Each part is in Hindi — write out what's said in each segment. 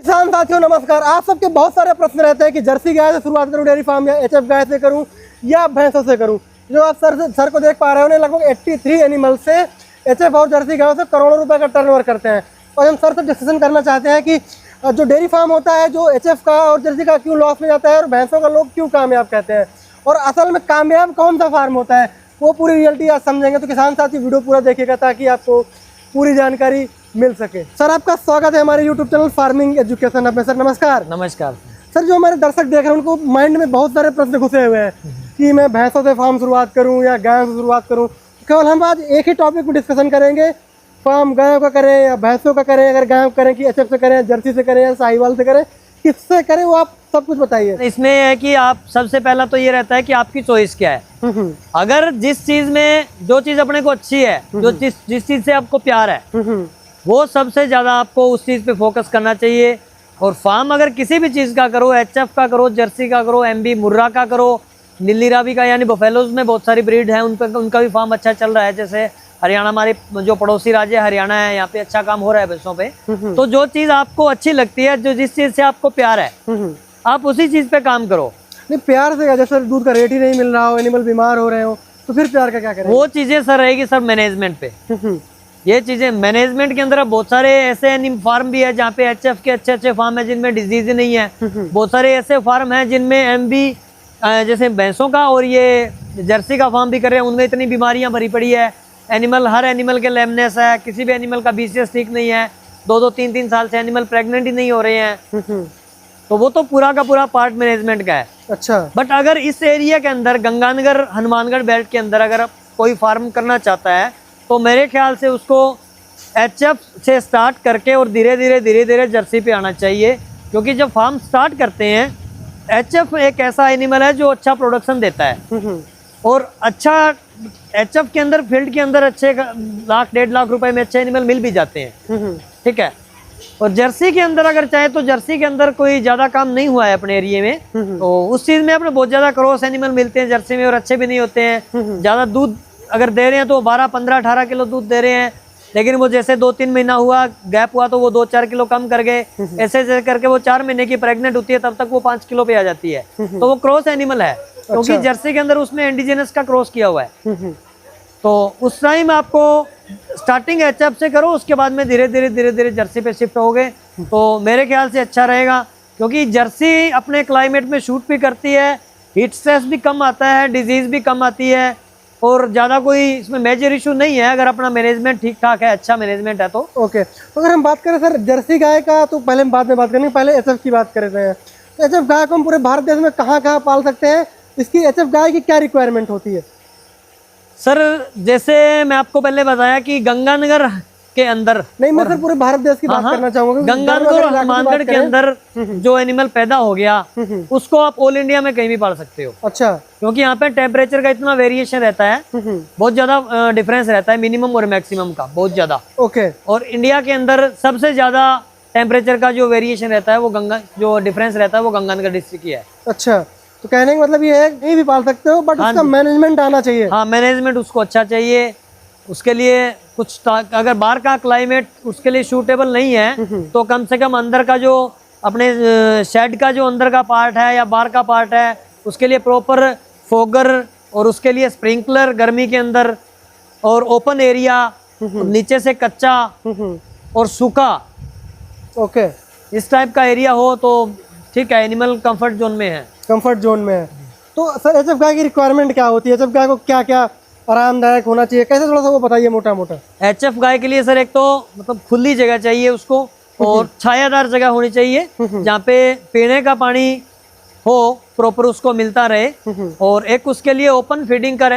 किसान साथियों नमस्कार। आप सबके बहुत सारे प्रश्न रहते हैं कि जर्सी गाय से शुरुआत करूं डेयरी फार्म या एचएफ गाय से करूं या भैंसों से करूं। जो आप सर को देख पा रहे हो ना, लगभग 83 एनिमल से एचएफ और जर्सी गायों से करोड़ों रुपए का टर्नओवर करते हैं। और हम सर से डिस्कशन करना चाहते हैं कि जो डेयरी फार्म होता है, जो एचएफ का और जर्सी का क्यों लॉस में जाता है और भैंसों का लोग क्यों कामयाब कहते हैं, और असल में कामयाब कौन सा फार्म होता है, वो पूरी रियलिटी आज समझेंगे। तो किसान साथी वीडियो पूरा देखिएगा ताकि आपको पूरी जानकारी मिल सके। सर आपका स्वागत है हमारे यूट्यूब चैनल फार्मिंग एजुकेशन में। सर नमस्कार। नमस्कार सर, जो हमारे दर्शक देख रहे हैं उनको माइंड में बहुत सारे प्रश्न घुसे हुए हैं कि मैं भैंसों से फार्म शुरुआत करूं या गायों से शुरुआत करूं। केवल हम आज एक ही टॉपिक पर डिस्कशन करेंगे, फार्म गायों का करें या भैंसों का करें, अगर गायों का करें कि एचएफ से करें, जर्सी से करें या साहिवाल से करें, किससे करें, वो आप सब कुछ बताइए। इसमें है कि आप सबसे पहला तो ये रहता है कि आपकी चॉइस क्या है। अगर जिस चीज में जो चीज अपने को अच्छी है, जो जिस चीज से आपको प्यार है, वो सबसे ज्यादा आपको उस चीज पे फोकस करना चाहिए। और फार्म अगर किसी भी चीज का करो, एचएफ का करो, जर्सी का करो, एमबी मुर्रा का करो, नीली रावी का, यानी बफेलोज में बहुत सारी ब्रीड है, उनका भी फार्म अच्छा चल रहा है। जैसे हरियाणा, हमारे जो पड़ोसी राज्य हरियाणा है, यहाँ पे अच्छा काम हो रहा है भैंसों पे। तो जो चीज आपको अच्छी लगती है, जो जिस चीज से आपको प्यार है, आप उसी चीज पे काम करो। नहीं, प्यार से जैसे दूध का रेट ही नहीं मिल रहा हो, एनिमल बीमार हो रहे हो, तो फिर प्यार का क्या करें? वो चीजें सर रहेगी सर मैनेजमेंट पे। ये चीजें मैनेजमेंट के अंदर बहुत सारे ऐसे फार्म भी है जहाँ पे एचएफ के अच्छे अच्छे फार्म है जिनमें डिजीज नहीं है। बहुत सारे ऐसे फार्म है जिनमें एमबी जैसे भैंसों का और ये जर्सी का फार्म भी कर रहे हैं, उनमें इतनी बीमारियां भरी पड़ी है। एनिमल, हर एनिमल के लेमनेस है, किसी भी एनिमल का बीसीएस ठीक नहीं है, 2-2, 3-3 साल से एनिमल प्रेग्नेंट ही नहीं हो रहे हैं। तो वो तो पूरा का पूरा पार्ट मैनेजमेंट का है। अच्छा। बट अगर इस एरिया के अंदर गंगानगर हनुमानगढ़ बेल्ट के अंदर अगर कोई फार्म करना चाहता है, तो मेरे ख्याल से उसको एचएफ से स्टार्ट करके और धीरे धीरे जर्सी पे आना चाहिए। क्योंकि जब फार्म स्टार्ट करते हैं, एचएफ एक ऐसा एनिमल है जो अच्छा प्रोडक्शन देता है। और अच्छा एचएफ के अंदर, फील्ड के अंदर अच्छे 1-1.5 लाख रुपए में अच्छे एनिमल मिल भी जाते हैं। ठीक है। और जर्सी के अंदर अगर चाहे तो जर्सी के अंदर कोई ज्यादा काम नहीं हुआ है अपने एरिया में, तो उस चीज में अपने बहुत ज्यादा क्रॉस एनिमल मिलते हैं जर्सी में और अच्छे भी नहीं होते हैं। ज्यादा दूध अगर दे रहे हैं तो 12, 15, 18 किलो दूध दे रहे हैं, लेकिन वो जैसे 2-3 महीना हुआ गैप हुआ तो वो 2-4 किलो कम कर गए। ऐसे करके वो 4 महीने की प्रेग्नेंट होती है, तब तक वो 5 किलो पे आ जाती है। तो वो क्रॉस एनिमल है। क्योंकि जर्सी के अंदर उसमें इंडिजिनस का क्रॉस किया हुआ है। तो उस टाइम आपको स्टार्टिंग एचएफ से करो, उसके बाद में धीरे धीरे जर्सी पे शिफ्ट हो गए तो मेरे ख्याल से अच्छा रहेगा। क्योंकि जर्सी अपने क्लाइमेट में शूट भी करती है, हीट स्ट्रेस भी कम आता है, डिजीज भी कम आती है, और ज़्यादा कोई इसमें मेजर इशू नहीं है अगर अपना मैनेजमेंट ठीक ठाक है, अच्छा मैनेजमेंट है तो। ओके। तो अगर हम बात करें सर जर्सी गाय का, तो पहले हम बाद में बात करेंगे, पहले एचएफ की बात करते हैं। तो एचएफ गाय को हम पूरे भारत देश में कहाँ पाल सकते हैं? इसकी एचएफ गाय की क्या रिक्वायरमेंट होती है? सर जैसे मैं आपको पहले बताया कि गंगानगर के अंदर, नहीं मैं सर पूरे भारत देश की बात करना चाहूंगा। गंगानगर और हनुमानगढ़ के अंदर जो एनिमल पैदा हो गया, उसको आप ऑल इंडिया में कहीं भी पाल सकते हो। अच्छा। क्योंकि यहाँ पे टेम्परेचर का इतना वेरिएशन रहता है, बहुत ज्यादा डिफरेंस रहता है, मिनिमम और मैक्सिमम का बहुत ज्यादा। ओके। और इंडिया के अंदर सबसे ज्यादा टेम्परेचर का जो वेरिएशन रहता है, वो जो डिफरेंस रहता है, वो गंगानगर डिस्ट्रिक्ट की है। अच्छा, तो कहने का मतलब ये है कहीं भी पाल सकते हो, बट उसका मैनेजमेंट आना चाहिए। हाँ, मैनेजमेंट उसको अच्छा चाहिए। उसके लिए कुछ अगर बाहर का क्लाइमेट उसके लिए सूटेबल नहीं है, तो कम से कम अंदर का जो अपने शेड का जो अंदर का पार्ट है या बाहर का पार्ट है, उसके लिए प्रॉपर फोगर, और उसके लिए स्प्रिंकलर गर्मी के अंदर, और ओपन एरिया, नीचे से कच्चा और सूखा, ओके, इस टाइप का एरिया हो तो ठीक है, एनिमल कंफर्ट जोन में है। कंफर्ट जोन में है। तो सर एचएफ गाय की रिक्वायरमेंट क्या होती है? एचएफ गाय को क्या क्या आरामदायक होना चाहिए, कैसे, थोड़ा सा वो बताइए मोटा मोटा। एचएफ गाय के लिए सर एक तो मतलब खुली जगह चाहिए उसको, और छायादार जगह होनी चाहिए जहाँ पे पीने का पानी हो प्रॉपर उसको मिलता रहे। और एक उसके लिए ओपन फीडिंग का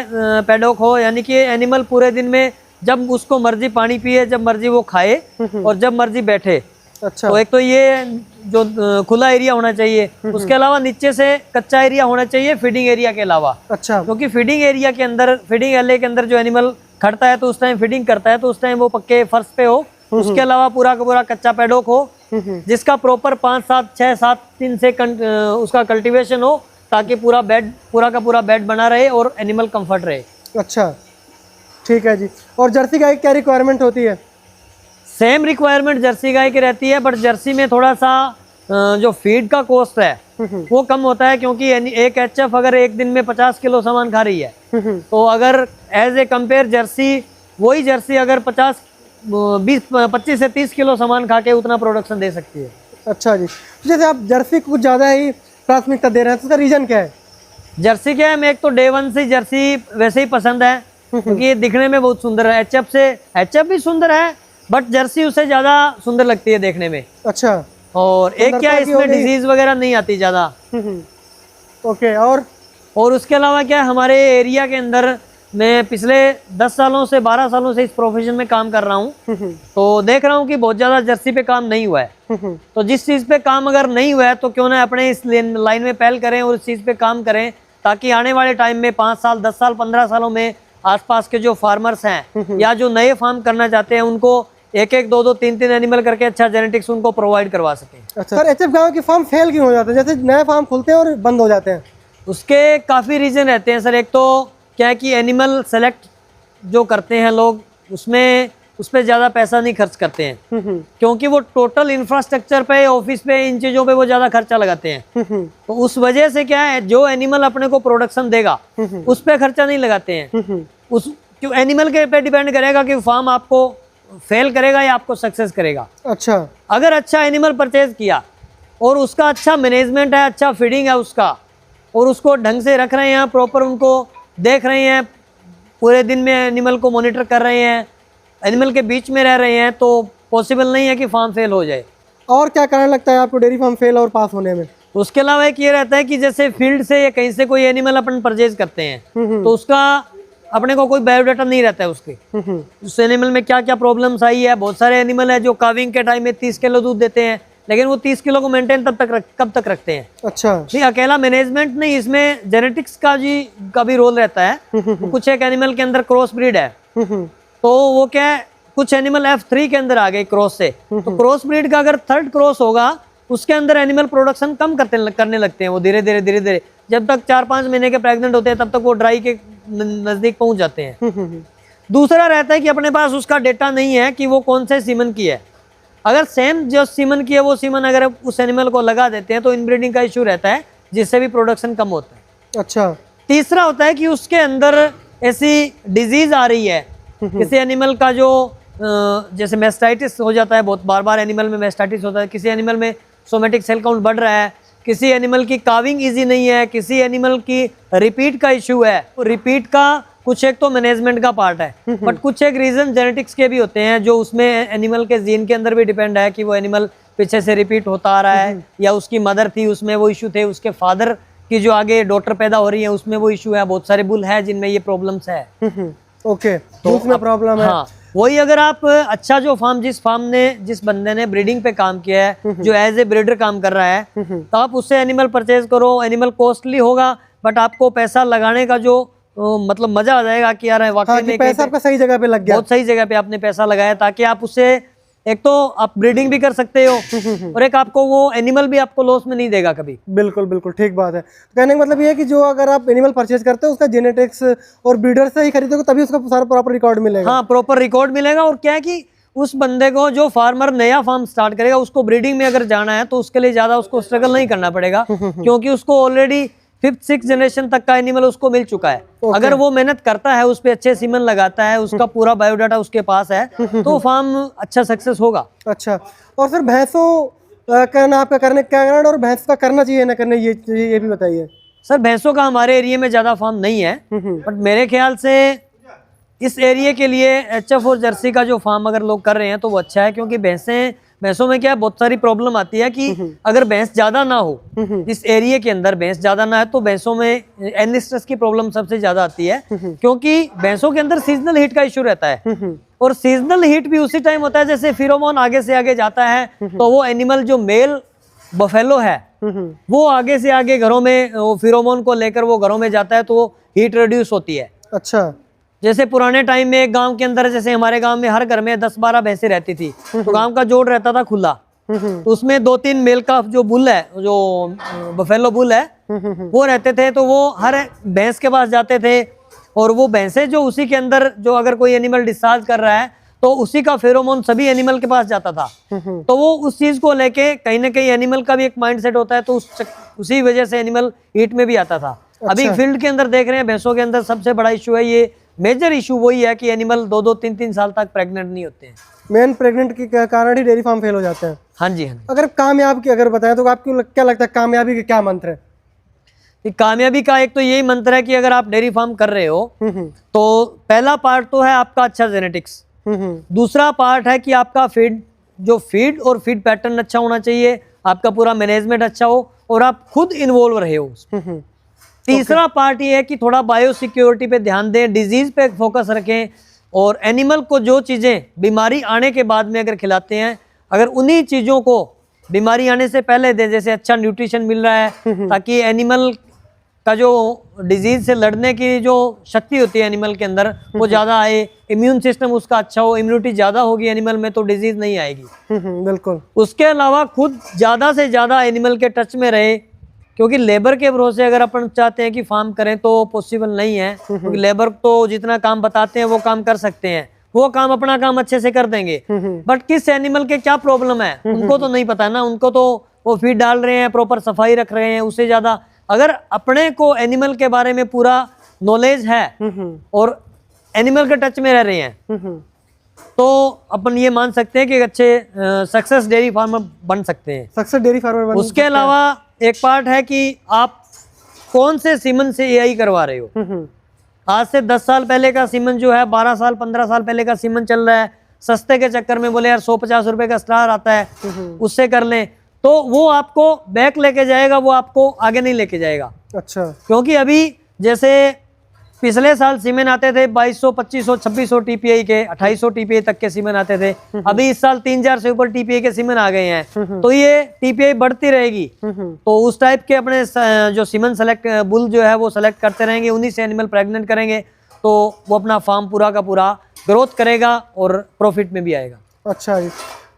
पैडॉक हो, यानी कि एनिमल पूरे दिन में जब उसको मर्जी पानी पिए, जब मर्जी वो खाए और जब मर्जी बैठे। अच्छा। तो एक तो ये जो खुला एरिया होना चाहिए, उसके अलावा नीचे से कच्चा एरिया होना चाहिए फीडिंग एरिया के अलावा। अच्छा। क्योंकि फीडिंग एरिया के अंदर, फीडिंग एरिया के अंदर जो एनिमल खड़ता है तो उस टाइम फीडिंग करता है, तो उस टाइम वो पक्के फर्श पे हो। उसके अलावा पूरा का पूरा कच्चा पैडॉक हो, जिसका प्रॉपर 5-7-6-7 दिन से उसका कल्टीवेशन हो, ताकि पूरा का पूरा बेड बना रहे और एनिमल कंफर्ट रहे। अच्छा, ठीक है जी। और जर्सी गाय की क्या रिक्वायरमेंट होती है? सेम रिक्वायरमेंट जर्सी गाय की रहती है, बट जर्सी में थोड़ा सा जो फीड का कॉस्ट है वो कम होता है, क्योंकि एक एचएफ अगर एक दिन में 50 किलो सामान खा रही है, तो अगर एज ए कंपेयर जर्सी, वही जर्सी अगर 25 से 30 किलो सामान खा के उतना प्रोडक्शन दे सकती है। अच्छा जी, तो जैसे आप जर्सी को कुछ ज़्यादा ही प्राथमिकता दे रहे हैं, तो उसका रीज़न क्या है? जर्सी क्या है, मैं एक तो डे वन से जर्सी वैसे ही पसंद है, क्योंकि ये दिखने में बहुत सुंदर है। एचएफ भी सुंदर है, बट जर्सी उससे ज़्यादा सुंदर लगती है देखने में। अच्छा, और एक क्या है, इसमें डिजीज वगैरह नहीं आती ज़्यादा। ओके, और उसके अलावा क्या है, हमारे एरिया के अंदर मैं पिछले 10 सालों से 12 सालों से इस प्रोफेशन में काम कर रहा हूँ, तो देख रहा हूँ कि बहुत ज़्यादा जर्सी पे काम नहीं हुआ है। तो जिस चीज़ पे काम अगर नहीं हुआ है, तो क्यों ना अपने इस लाइन में पहल करें और इस चीज़ पे काम करें, ताकि आने वाले टाइम में 5 साल 10 साल 15 सालों में आसपास के जो फार्मर्स हैं या जो नए फार्म करना चाहते हैं, उनको एक एक 2 3 एनिमल करके अच्छा जेनेटिक्स उनको प्रोवाइड करवा सकें। अच्छा सर, एचएफ गायों के फार्म फेल क्यों हो जाते हैं? जैसे नए फार्म खुलते हैं और बंद हो जाते हैं। उसके काफ़ी रीज़न रहते हैं सर। एक तो क्या है कि एनिमल सेलेक्ट जो करते हैं लोग, उस पर ज़्यादा पैसा नहीं खर्च करते हैं, क्योंकि वो टोटल इंफ्रास्ट्रक्चर पे, ऑफिस पे, इन चीज़ों पे वो ज़्यादा खर्चा लगाते हैं। तो उस वजह से क्या है, जो एनिमल अपने को प्रोडक्शन देगा उस पर खर्चा नहीं लगाते हैं। उस क्यों एनिमल के पे डिपेंड करेगा कि फार्म आपको फेल करेगा या आपको सक्सेस करेगा। अच्छा, अगर अच्छा एनिमल परचेज किया और उसका अच्छा मैनेजमेंट है, अच्छा फीडिंग है उसका, और उसको ढंग से रख रहे हैं, प्रॉपर उनको देख रहे हैं, पूरे दिन में एनिमल को मॉनिटर कर रहे हैं, एनिमल के बीच में रह रहे हैं, तो पॉसिबल नहीं है कि फार्म फेल हो जाए। और क्या कारण लगता है आपको डेयरी फार्म फेल और पास होने में? उसके अलावा एक ये रहता है कि जैसे फील्ड से या कहीं से कोई एनिमल अपन परचेज करते हैं, तो उसका अपने को कोई बायोडाटा नहीं रहता है उस एनिमल में क्या क्या प्रॉब्लम्स आई है। बहुत सारे एनिमल है जो काविंग के टाइम में 30 किलो दूध देते हैं, लेकिन वो 30 किलो को मेंटेन कब तक रखते हैं। अच्छा, नहीं, अकेला मैनेजमेंट नहीं, इसमें जेनेटिक्स का भी रोल रहता है। तो कुछ एक एनिमल के अंदर क्रॉस ब्रीड है, तो वो क्या है, कुछ एनिमल F3 के अंदर आ गए क्रॉस से, तो क्रॉस ब्रीड का अगर थर्ड क्रॉस होगा, उसके अंदर एनिमल प्रोडक्शन कम करने लगते हैं। वो धीरे धीरे जब तक 4-5 महीने के प्रेग्नेंट होते हैं, तब तक वो ड्राई के नजदीक पहुंच जाते हैं। दूसरा रहता है कि अपने पास उसका डेटा नहीं है कि वो कौन से सीमन की है। अगर सेम जो सीमन की है, वो सीमन अगर उस एनिमल को लगा देते हैं, तो इनब्रीडिंग का इशू रहता है, जिससे भी प्रोडक्शन कम होता है। अच्छा, तीसरा होता है कि उसके अंदर ऐसी डिजीज आ रही है, किसी एनिमल का जो जैसे मेस्टाइटिस हो जाता है, बहुत बार एनिमल में मेस्टाइटिस होता है, किसी एनिमल में सोमेटिक सेल काउंट बढ़ रहा है, किसी एनिमल की काविंग इजी नहीं है, किसी एनिमल की रिपीट का इशू है। रिपीट का कुछ एक तो मैनेजमेंट का पार्ट है, बट कुछ एक रीजन जेनेटिक्स के भी होते हैं, जो उसमें एनिमल के जीन के अंदर भी डिपेंड है कि वो एनिमल पीछे से रिपीट होता आ रहा है, या उसकी मदर थी उसमें वो इशू थे, उसके फादर की जो आगे डॉटर पैदा हो रही है उसमें वो इशू है। बहुत सारे बुल है जिनमें ये प्रॉब्लम्स है। ओके, तो उसमें प्रॉब्लम है। हाँ, वही अगर आप अच्छा जो जिस बंदे ने ब्रीडिंग पे काम किया है, जो एज ए ब्रीडर काम कर रहा है, तो आप उससे एनिमल परचेज करो। एनिमल कॉस्टली होगा, बट आपको पैसा लगाने का जो मतलब मजा आ जाएगा कि यार वाकई में पैसा आपका सही जगह पे लग गया, बहुत सही जगह पे आपने पैसा लगाया, ताकि आप उससे एक तो आप ब्रीडिंग भी कर सकते हो, और एक आपको वो एनिमल भी आपको लॉस में नहीं देगा कभी। बिल्कुल बिल्कुल ठीक बात है। तो कहने का मतलब ये है कि जो अगर आप एनिमल परचेज करते हो, उसका जेनेटिक्स और ब्रीडर से ही खरीदोगे, तभी उसका सारा प्रॉपर रिकॉर्ड मिलेगा। हाँ, प्रॉपर रिकॉर्ड मिलेगा। और क्या है कि उस बंदे को, जो फार्मर नया फार्म स्टार्ट करेगा, उसको ब्रीडिंग में अगर जाना है, तो उसके लिए ज्यादा उसको स्ट्रगल नहीं करना पड़ेगा, क्योंकि उसको ऑलरेडी 5th-6th जनरेशन तक का एनिमल उसको मिल चुका है। अगर वो मेहनत करता है, उस पे अच्छे सीमन लगाता है, उसका पूरा बायोडाटा उसके पास है, तो फार्म अच्छा सक्सेस होगा। अच्छा, और सर भैंसों करना आपका करने का कारण, और भैंस का करना चाहिए ना करना, ये भी बताइए। सर, भैंसों का हमारे एरिया में ज्यादा फार्म नहीं है, बट मेरे ख्याल से इस एरिया के लिए एचएफ और जर्सी का जो फार्म अगर लोग कर रहे हैं, तो वो अच्छा है, क्योंकि भैंसों में क्या है, बहुत सारी प्रॉब्लम आती है कि अगर भैंस ज्यादा ना हो, इस एरिया के अंदर भैंस ज्यादा ना है, तो भैंसों में एनिस्ट्रस की प्रॉब्लम सबसे ज्यादा आती है, क्योंकि भैंसों के अंदर सीजनल हीट का इशू रहता है। और सीजनल हीट भी उसी टाइम होता है जैसे फिरोमोन आगे से आगे जाता है, तो वो एनिमल जो मेल बफेलो है, वो आगे से आगे घरों में वो फिरोमोन को लेकर वो घरों में जाता है, तो हीट रिड्यूस होती है। अच्छा, जैसे पुराने टाइम में एक गांव के अंदर, जैसे हमारे गांव में हर घर में 10-12 भैंसें रहती थी, तो गांव का जोड़ रहता था खुला, तो उसमें 2-3 मेल का जो बुल है, जो बफेलो बुल है, वो रहते थे, तो वो हर भैंस के पास जाते थे, और वो भैंसें जो उसी के अंदर जो अगर कोई एनिमल डिस्चार्ज कर रहा है, तो उसी का फेरोमोन सभी एनिमल के पास जाता था। तो वो उस चीज को लेके कहीं ना कहीं एनिमल का भी एक माइंडसेट होता है, तो उसी वजह से एनिमल हीट में भी आता था। अभी फील्ड के अंदर देख रहे हैं भैंसों के अंदर सबसे बड़ा इशू है, ये मेजर इशू वही है कि एनिमल 2-2, 3-3 साल तक प्रेग्नेंट नहीं होते हैं। मेन प्रेग्नेंट के कारण ही डेयरी फार्म फेल हो जाते हैं। हाँ जी, हाँ। अगर कामयाब की अगर बताएं तो आपको क्या लगता है कामयाबी का क्या मंत्र है? कि कामयाबी का एक तो यही मंत्र है कि अगर आप डेयरी फार्म कर रहे हो तो पहला पार्ट तो है आपका अच्छा जेनेटिक्स, दूसरा पार्ट है कि आपका फीड और फीड पैटर्न अच्छा होना चाहिए, आपका पूरा मैनेजमेंट अच्छा हो और आप खुद इन्वॉल्व रहे हो। तीसरा पार्ट ये है कि थोड़ा बायो सिक्योरिटी पे ध्यान दें, डिजीज पे फोकस रखें और एनिमल को जो चीजें बीमारी आने के बाद में अगर खिलाते हैं, अगर उन्हीं चीजों को बीमारी आने से पहले दें, जैसे अच्छा न्यूट्रिशन मिल रहा है ताकि एनिमल का जो डिजीज से लड़ने की जो शक्ति होती है एनिमल के अंदर वो ज्यादा आए, इम्यून सिस्टम उसका अच्छा हो, इम्यूनिटी ज्यादा होगी एनिमल में तो डिजीज नहीं आएगी। बिल्कुल। उसके अलावा खुद ज्यादा से ज्यादा एनिमल के टच में रहे, क्योंकि लेबर के भरोसे अगर अपन चाहते हैं कि फार्म करें तो पॉसिबल नहीं है, क्योंकि लेबर तो जितना काम बताते हैं वो काम कर सकते हैं, वो काम अपना काम अच्छे से कर देंगे, बट किस एनिमल के क्या प्रॉब्लम है उनको तो नहीं पता ना। उनको तो वो फीड डाल रहे हैं, प्रॉपर सफाई रख रहे हैं, उससे ज्यादा अगर अपने को एनिमल के बारे में पूरा नॉलेज है और एनिमल के टच में रह रहे हैं तो अपन ये मान सकते हैं कि अच्छे सक्सेस डेयरी फार्मर बन सकते हैं। सक्सेस डेयरी फार्मर बन उसके अलावा एक पार्ट है कि आप कौन से सीमन से एआई करवा रहे हो। आज से 10 साल पहले का सीमन जो है, 12 साल 15 साल पहले का सीमन चल रहा है, सस्ते के चक्कर में बोले यार 150 रुपए का स्टार आता है उससे कर लें, तो वो आपको बैक लेके जाएगा, वो आपको आगे नहीं लेके जाएगा। अच्छा। क्योंकि अभी जैसे पिछले साल सीमेन आते थे 2200, 2500, 2600 टीपीआई के, 2800 टीपीआई तक के सीमेन आते थे, अभी इस साल 3000 से ऊपर टीपीआई के सीमेन आ गए हैं, तो ये टीपीआई बढ़ती रहेगी। तो उस टाइप के अपने जो सीमेन सेलेक्ट बुल जो है वो सेलेक्ट करते रहेंगे, उन्हीं से एनिमल प्रेग्नेंट करेंगे तो वो अपना फार्म पूरा का पूरा ग्रोथ करेगा और प्रॉफिट में भी आएगा। अच्छा जी।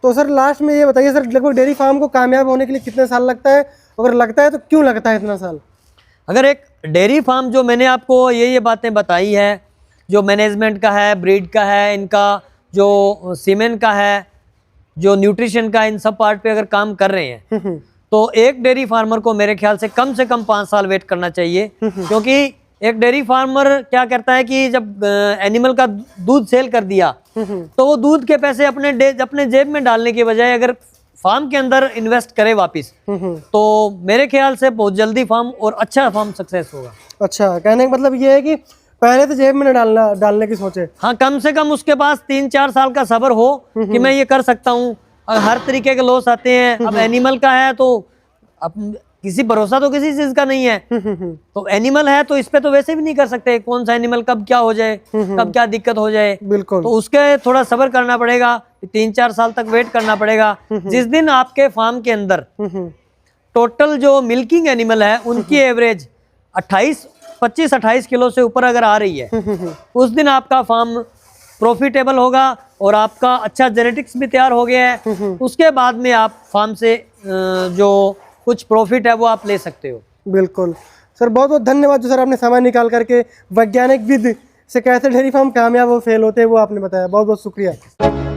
तो सर लास्ट में ये बताइए सर, लगभग डेयरी फार्म को कामयाब होने के लिए कितने साल लगता है? अगर लगता है तो क्यों लगता है इतना साल? अगर एक डेयरी फार्म जो मैंने आपको ये बातें बताई है, जो मैनेजमेंट का है, ब्रीड का है, इनका जो सीमेन का है, जो न्यूट्रिशन का, इन सब पार्ट पे अगर काम कर रहे हैं तो एक डेयरी फार्मर को मेरे ख्याल से कम 5 साल वेट करना चाहिए। क्योंकि एक डेयरी फार्मर क्या करता है कि जब एनिमल का दूध सेल कर दिया तो वो दूध के पैसे अपने जेब में डालने के बजाय अगर फार्म के अंदर इन्वेस्ट करे वापिस तो मेरे ख्याल से बहुत जल्दी फार्म और अच्छा फार्म सक्सेस होगा। अच्छा, कहने का मतलब ये है कि पहले तो जेब में डालने की सोचे। हाँ, कम से कम उसके पास 3-4 साल का सब्र हो कि मैं ये कर सकता हूँ। हर तरीके के लॉस आते हैं, अब एनिमल का है तो अब किसी भरोसा तो किसी चीज का नहीं है, तो एनिमल है तो इस पे तो वैसे भी नहीं कर सकते कौन सा एनिमल कब क्या हो जाए, कब क्या दिक्कत हो जाए। बिल्कुल। तो उसके थोड़ा सब्र करना पड़ेगा, 3-4 साल तक वेट करना पड़ेगा। जिस दिन आपके फार्म के अंदर टोटल जो मिल्किंग एनिमल है उनकी एवरेज 25-28 किलो से ऊपर अगर आ रही है उस दिन आपका फार्म प्रॉफिटेबल होगा और आपका अच्छा जेनेटिक्स भी तैयार हो गया है। उसके बाद में आप फार्म से जो कुछ प्रॉफिट है वो आप ले सकते हो। बिल्कुल सर, बहुत बहुत धन्यवाद जो सर आपने समय निकाल करके वैज्ञानिक विधि से कैसे डेयरी फार्म कामयाब और फेल होते हैं वो आपने बताया। बहुत बहुत शुक्रिया।